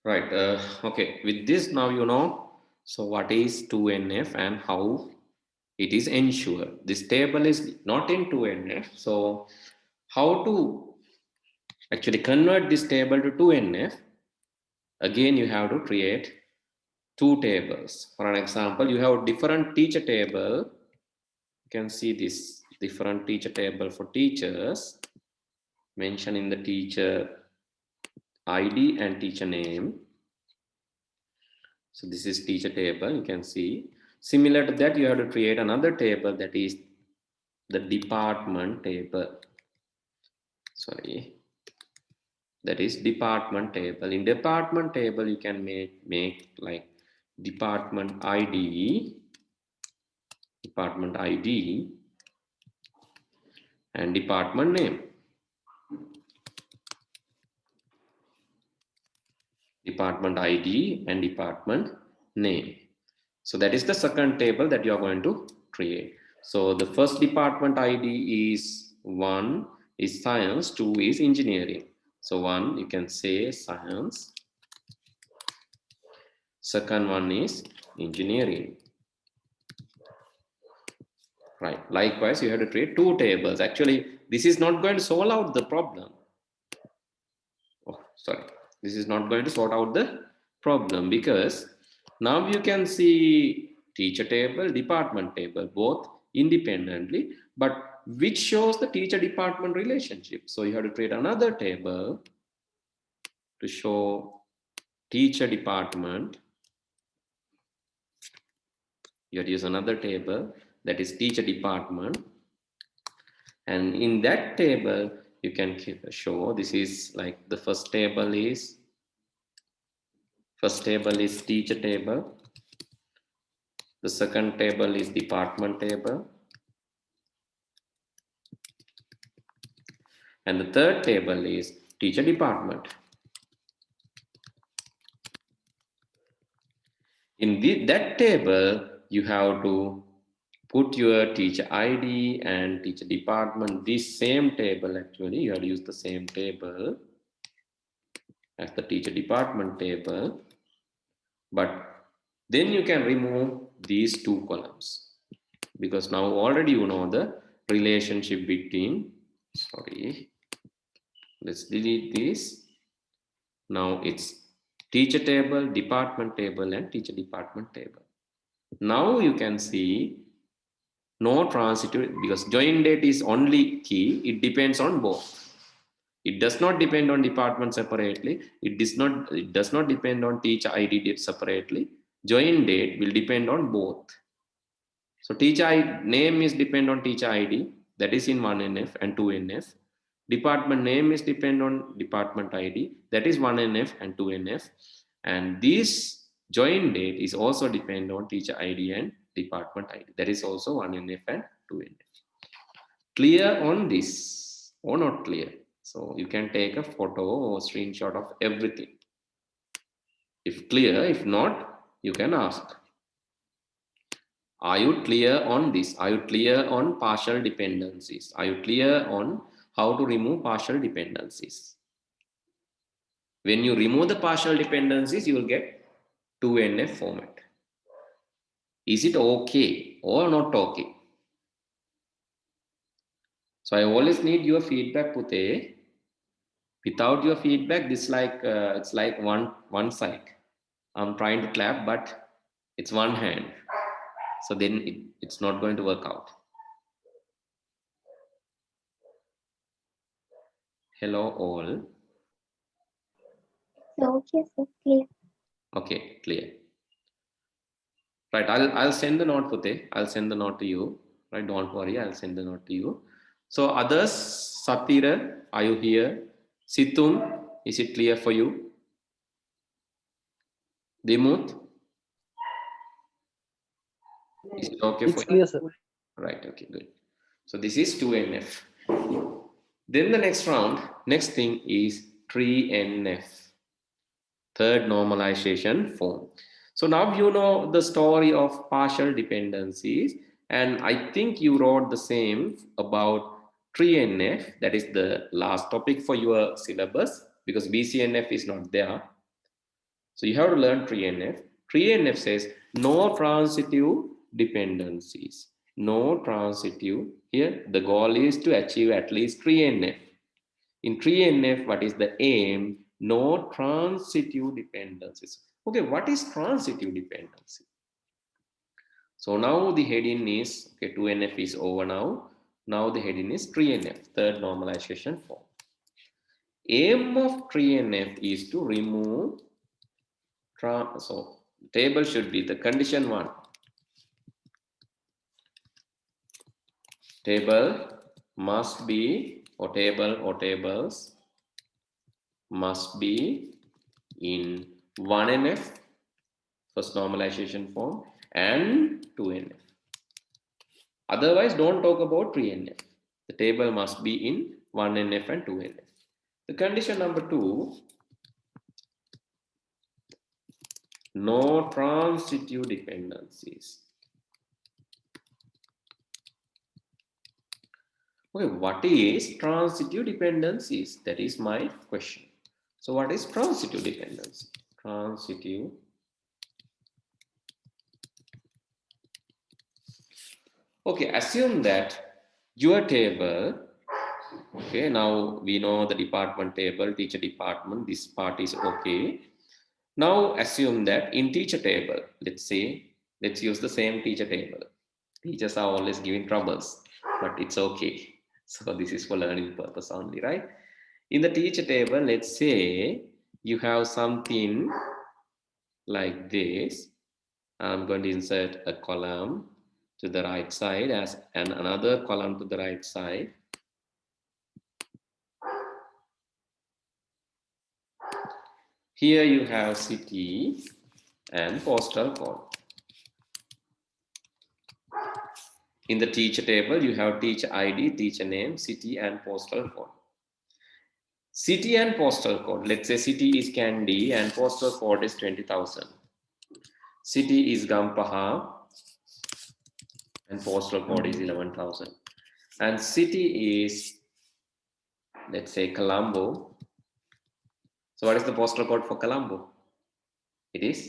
Right. Okay. With this now you know. So what is 2NF and how it is ensured? This table is not in 2NF. So how to actually convert this table to 2NF? Again, you have to create two tables. For an example, you have different teacher table. You can see this different teacher table for teachers mentioned in the teacher ID and teacher name. So this is teacher table, you can see. Similar to that, you have to create another table, that is the department table. Sorry, that is department table. In department table, you can make like department ID and department name. Department ID and department name. So that is the second table that you are going to create. So the first department ID is 1 is science, 2 is engineering. So 1 you can say science, second one is engineering. Right. Likewise, you have to create two tables. Actually, this is not going to solve out the problem. Oh, sorry. This is not going to sort out the problem because now you can see teacher table, department table, both independently, but which shows the teacher department relationship. So you have to create another table to show teacher department. You have to use another table that is teacher department. And in that table, you can show this is like the first table is teacher table. The second table is department table. And the third table is teacher department. In that table, you have to put your teacher ID and teacher department. This same table, actually, you have to use the same table as the teacher department table. But then you can remove these two columns because now already you know the relationship between, sorry, let's delete this. Now it's teacher table, department table, and teacher department table. Now you can see no transitive because join date is only key. It depends on both. It does not depend on department separately. It does not depend on teacher ID date separately. Join date will depend on both. So teacher name is depend on teacher ID, that is in 1NF and 2NF. Department name is depend on department ID, that is 1NF and 2NF. And this join date is also depend on teacher ID and department ID, that is also 1NF and 2NF. Clear on this or not clear? So you can take a photo or screenshot of everything. If clear, if not, you can ask. Are you clear on this? Are you clear on partial dependencies? Are you clear on how to remove partial dependencies? When you remove the partial dependencies, you will get 2NF format. Is it okay or not okay? So I always need your feedback, Pute. Without your feedback, this it's like one side. I'm trying to clap, but it's one hand. So then it's not going to work out. Hello all. Okay, sir, clear. Okay, clear. Right, I'll send the note, Pute. I'll send the note to you. Right, don't worry, I'll send the note to you. So others, Satira, are you here? Situm, is it clear for you? Dimut, is it okay for It's you? clear, sir. Right, okay, good. So this is 2NF. Then the next round, next thing is 3NF, third normalization form. So now you know the story of partial dependencies, and I think you wrote the same about 3NF, that is the last topic for your syllabus because BCNF is not there. So you have to learn 3NF. 3NF says no transitive dependencies. No transitive. Here the goal is to achieve at least 3NF. In 3NF, what is the aim? No transitive dependencies. Okay, what is transitive dependency? So now the heading is, okay, 2NF is over now. Now the heading is 3NF, third normalization form. Aim of 3NF is to remove, so table should be the condition 1. Table must be, or tables must be in 1NF, first normalization form, and 2NF. Otherwise, don't talk about 3NF. The table must be in 1NF and 2NF. The condition number 2, no transitive dependencies. Okay, what is transitive dependencies? That is my question. So what is transitive dependency? Transitive. Okay, assume that your table, okay, now we know the department table, teacher department, this part is okay. Now assume that in teacher table, let's use the same teacher table. Teachers are always giving troubles, but it's okay. So this is for learning purpose only, right? In the teacher table, let's say you have something like this. I'm going to insert a column to the right side and another column to the right side. Here you have city and postal code. In the teacher table, you have teacher ID, teacher name, city and postal code. City and postal code. Let's say city is Kandy and postal code is 20,000. City is Gampaha and postal code is 11,000. And city is, let's say, Colombo. So what is the postal code for Colombo? It's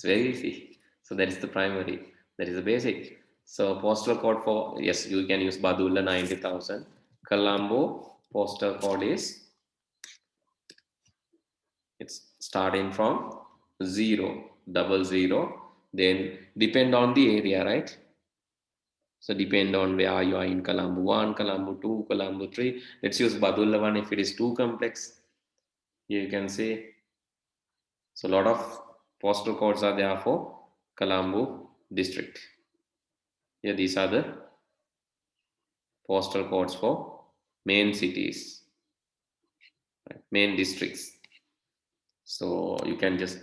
very easy. So that is the primary. That is the basic. So postal code for, yes, you can use Badulla 90,000. Colombo postal code is, it's starting from 000. Then depend on the area, right? So depend on where you are in Colombo 1, Colombo 2, Colombo 3. Let's use Badulla 1 if it is too complex. Here you can say. So a lot of postal codes are there for Colombo district. Here these are the postal codes for main cities, right? Main districts. So you can just,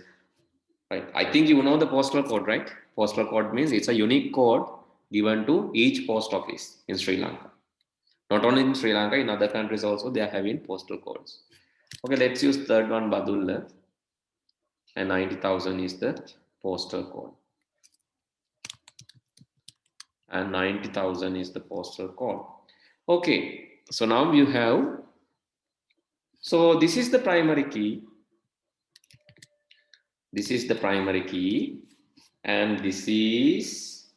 right? I think you know the postal code, right? Postal code means it's a unique code given to each post office in Sri Lanka. Not only in Sri Lanka, in other countries also they are having postal codes. Okay, let's use third one, Badulla, and 90,000 is the postal code. And 90,000 is the postal code. Okay, so now you have, so this is the primary key. This is the primary key, and this is,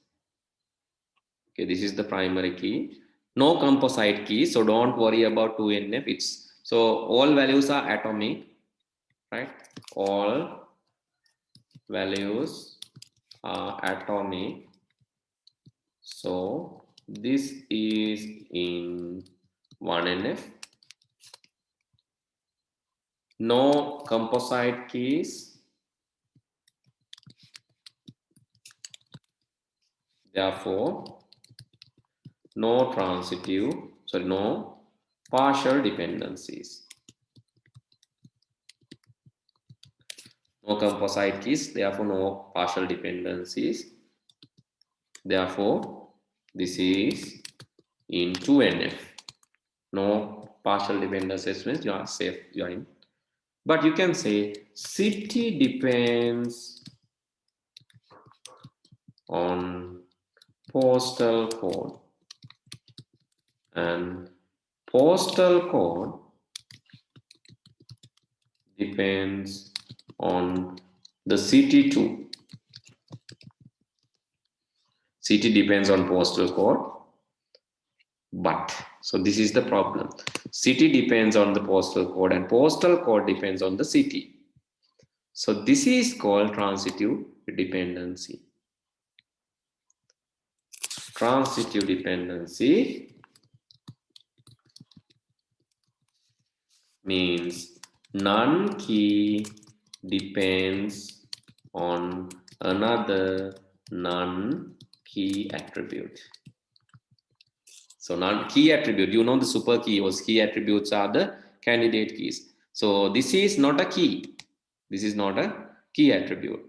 okay, this is the primary key. No composite key, so don't worry about 2NF. It's, so all values are atomic, right? All values are atomic. So this is in 1NF. No composite keys. Therefore, no transitive, sorry, no partial dependencies. No composite keys, therefore no partial dependencies. Therefore, this is in 2NF. No partial dependencies means you are safe, you are in. But you can say city depends on postal code, and postal code depends on the city too. City depends on postal code, but so this is the problem. City depends on the postal code and postal code depends on the city. So this is called transitive dependency. Transitive dependency means none key depends on another non key attribute. So non key attribute, you know the super key or key attributes are the candidate keys. So this is not a key. This is not a key attribute.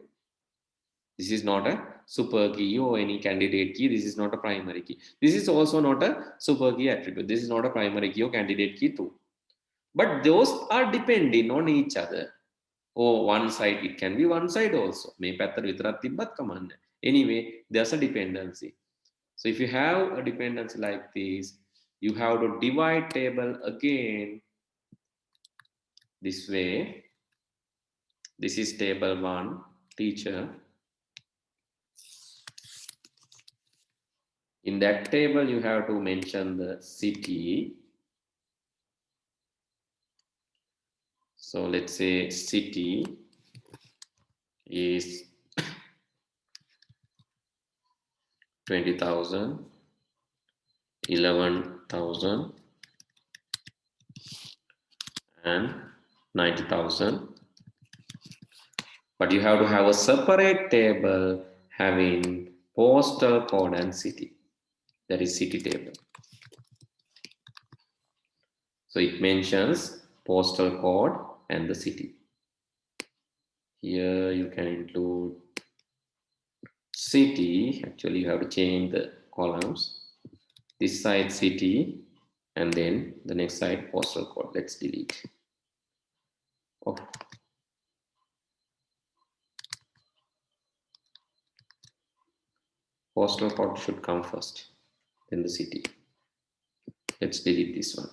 This is not a super key or any candidate key. This is not a primary key. This is also not a super key attribute. This is not a primary key or candidate key too. But those are depending on each other. Or one side, it can be one side also. Anyway, there's a dependency. So if you have a dependency like this, you have to divide table again this way. This is table 1, teacher. In that table, you have to mention the city. So let's say city is 20,000, 11,000, and 90,000. But you have to have a separate table having postal code and city. That is city table. So it mentions postal code and the city. Here you can include city. Actually, you have to change the columns. This side city, and then the next side postal code. Let's delete. Oh. Postal code should come first, then the city. Let's delete this one.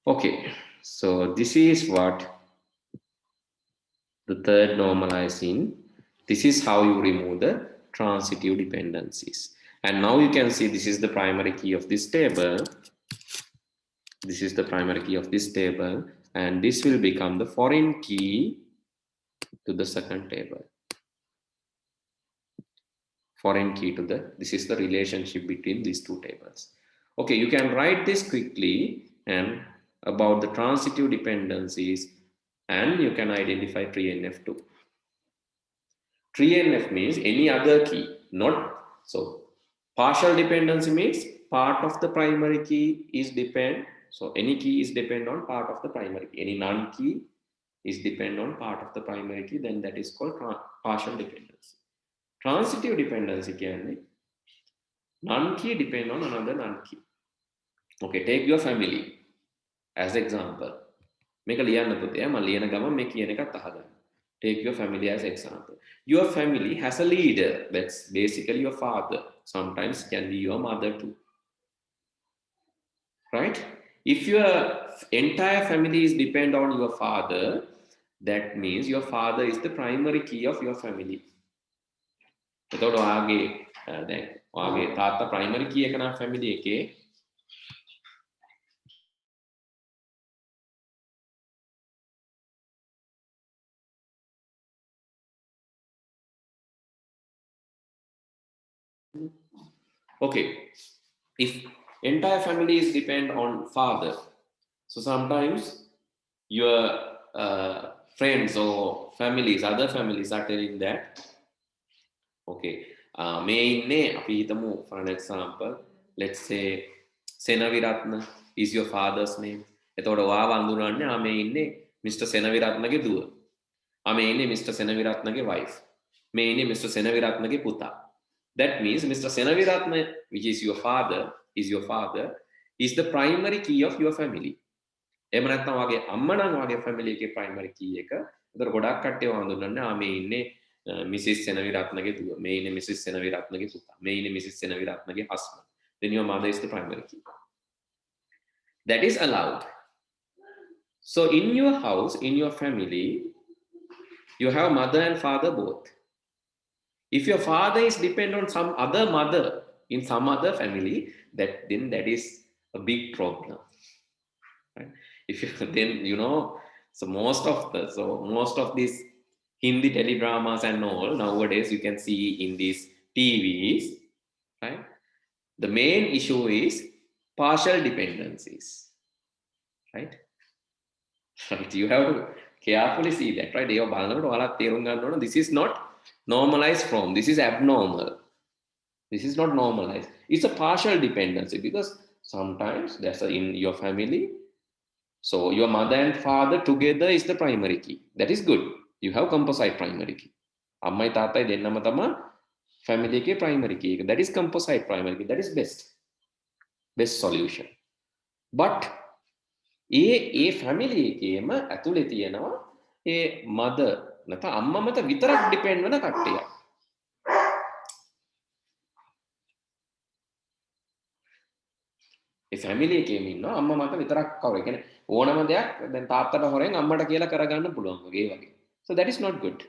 Okay, so this is what the third normalizing. This is how you remove the transitive dependencies. And now you can see this is the primary key of this table. This is the primary key of this table, and this will become the foreign key to the second table. Foreign key to the, this is the relationship between these two tables. Okay, you can write this quickly and about the transitive dependencies, and you can identify tree-NF too. Tree-NF means any other key, not so. Partial dependency means part of the primary key is depend. So any key is depend on part of the primary key. Any non-key is depend on part of the primary key, then that is called partial dependency. Transitive dependency can non-key depend on another non-key. Okay, take your family as example. Make a ලියන්න පුතේ. මම ලියන ගමන් මේ කියන එකත් අහගන්න. Take your family as example. Your family has a leader. That's basically your father. Sometimes can be your mother too. Right? If your entire family is depend on your father, that means your father is the primary key of your family. එතකොට ඔයාගේ දැන් ඔයාගේ තාත්තා primary key එක නම් family එකේ. Okay, if entire family is depend on father, so sometimes your friends or families, other families are telling that, okay, may inne, for an example, let's say Senaviratna is your father's name. එතකොට ඔයාව අඳුරන්නේ මේ ඉන්නේ Mr. Senaviratnage දුව. මේ ඉන්නේ Mr. Senaviratnage wife. මේ ඉන්නේ Mr. Senaviratnage පුතා. That means Mr. Senaviratna, which is your father, is the primary key of your family. එහෙම නැත්නම් වගේ අම්මා නම් වගේ family එකේ primary key එක. ඒතර ගොඩක් කට්ටිය හඳුන්වන්නේ මේ ඉන්නේ Mrs. Senaviratnage දුව. මේ ඉන්නේ Mrs. Senaviratnage පුතා. මේ ඉන්නේ Mrs. Senaviratnage husband. Then your mother is the primary key. That is allowed. So in your house, in your family, you have mother and father both. If your father is dependent on some other mother in some other family, then that is a big problem. Right? If you then so most of these Hindi teledramas and all nowadays you can see in these TVs, right? The main issue is partial dependencies, right? Right. You have to carefully see that, right? This is not normalized form. This is abnormal. This is not normalized. It's a partial dependency because sometimes in your family. So your mother and father together is the primary key. That is good. You have composite primary key. Ammai tatai dennama tama family ke primary key. That is composite primary key. That is best solution. But A family එකේම ඇතුලේ තියෙනවා ඒ mother නැත්නම් අම්මා මත විතරක් depend වෙන කට්ටියක්. ඒ family එකේම ඉන්නවා අම්මා මත විතරක් කවර. ඒ කියන්නේ ඕනම දෙයක් දැන් තාත්තට හොරෙන් අම්මට කියලා කරගන්න පුළුවන් වගේ වගේ. So that is not good.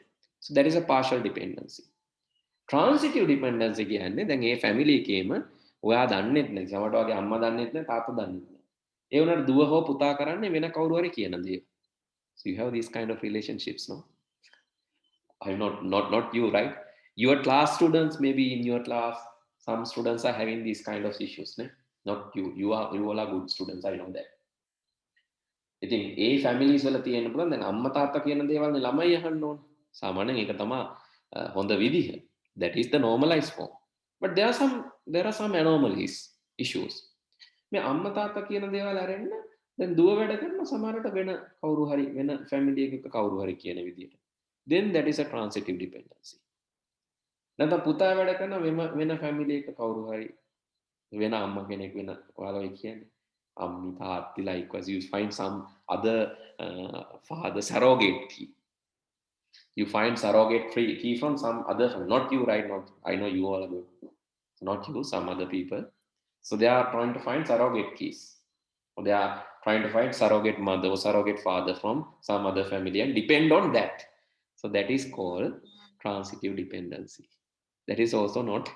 So that is a partial dependency. Transitive dependency කියන්නේ දැන් ඒ family එකේම ඔයා දන්නෙත් නැහැ. සමහරට වගේ අම්මා දන්නෙත් නැහැ තාත්තා දන්නෙත් නැහැ. ඒ වුණාට දුව හෝ පුතා කරන්නේ වෙන කවුරු හරි කියන දේ. So you have these kind of relationships, no? I'm not you, right? Your class students, maybe in your class, some students are having these kind of issues, ne? Not you. You all are good students. I know that. ඉතින් ඒ families වල තියෙන්න පුළුවන් දැන් අම්මා තාත්තා කියන දේවල් නේ ළමයි අහන්න ඕන. සාමාන්‍යයෙන් ඒක තමයි හොඳ විදිහ. That is the normalized form. But there are some anomalies, issues. මේ අම්මා තාත්තා කියන දේවල් අරගෙන දැන් දුව වැඩ කරන සමහරට වෙන කවුරු හරි වෙන family එකක කවුරු හරි කියන විදිහට. Then that is a transitive dependency. නැත්නම් පුතා වැඩ කරන වෙන family එක කවුරු හරි වෙන අම්මා කෙනෙක් වෙන ඔයාලා ඔය කියන්නේ අම්මි තාත්ති likewise you find some other father surrogate key. You find surrogate key from some other family, not you, right? Not I know you all are good. Not you, some other people. So they are trying to find surrogate keys. Or they are trying to find surrogate mother or surrogate father from some other family and depend on that. So that is called transitive dependency. That is also not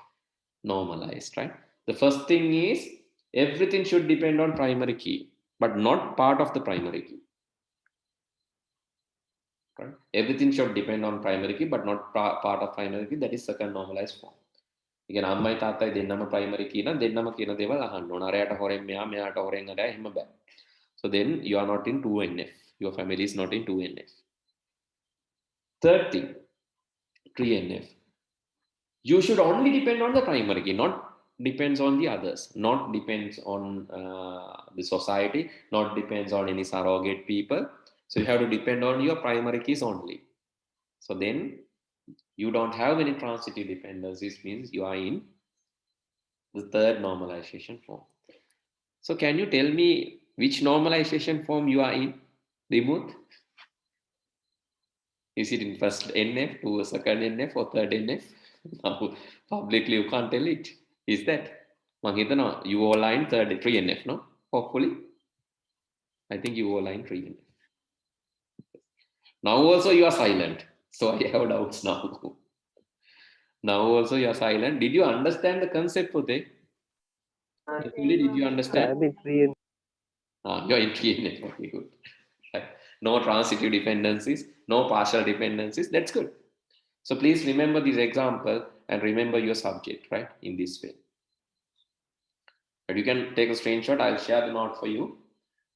normalized, right? The first thing is everything should depend on primary key, but not part of the primary key. Right? Everything should depend on primary key, but not part of primary key. That is second normalized form. ඉතින් අම්මයි තාත්තයි දෙන්නම primary key නම් දෙන්නම කියන දේවල් අහන්න ඕන. අරයට හොරෙන් මෙයාට හොරෙන් අරයා එහෙම බෑ. So then you are not in 2NF. Your family is not in 2NF. Third thing, 3NF. You should only depend on the primary key, not depends on the others, not depends on the society, not depends on any surrogate people. So you have to depend on your primary keys only. So then you don't have any transitive dependencies, means you are in the third normalization form. So can you tell me which normalization form you are in, Dimut? Is it in first NF, to second NF, or third NF? Now, publicly you can't tell it. Is that? You all are in 3NF, no? Hopefully. I think you all are in 3NF. Now also you are silent. So I have doubts now. Now also you are silent. Did you understand the concept, Pute? Actually, did you understand? You're in 3NF. Okay, good. Right. No transitive dependencies, no partial dependencies. That's good. So please remember this example and remember your subject, right? In this way. But you can take a screenshot. I'll share the note for you.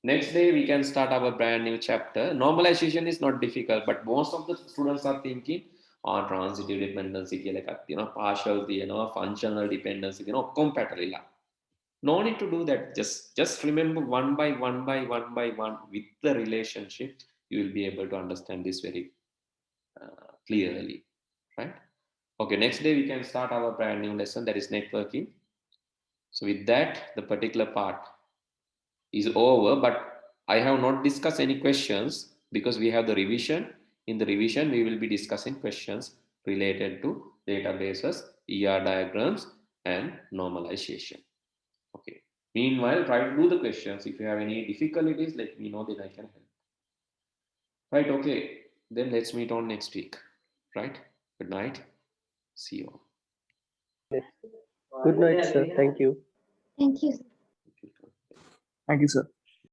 Next day, we can start our brand new chapter. Normalization is not difficult, but most of the students are thinking on transitive dependency, partial, functional dependency, compatibility. No need to do that. Just remember one by one with the relationship, you will be able to understand this very clearly, right? Okay, next day we can start our brand new lesson, that is networking. So with that, the particular part is over, but I have not discussed any questions because we have the revision. In the revision, we will be discussing questions related to databases, ER diagrams, and normalization. Okay. Meanwhile, try to do the questions. If you have any difficulties, let me know, then I can help. Right, okay. Then let's meet on next week. Right? Good night. See you all. Good night, sir. Thank you. Thank you. Okay. Thank you, sir.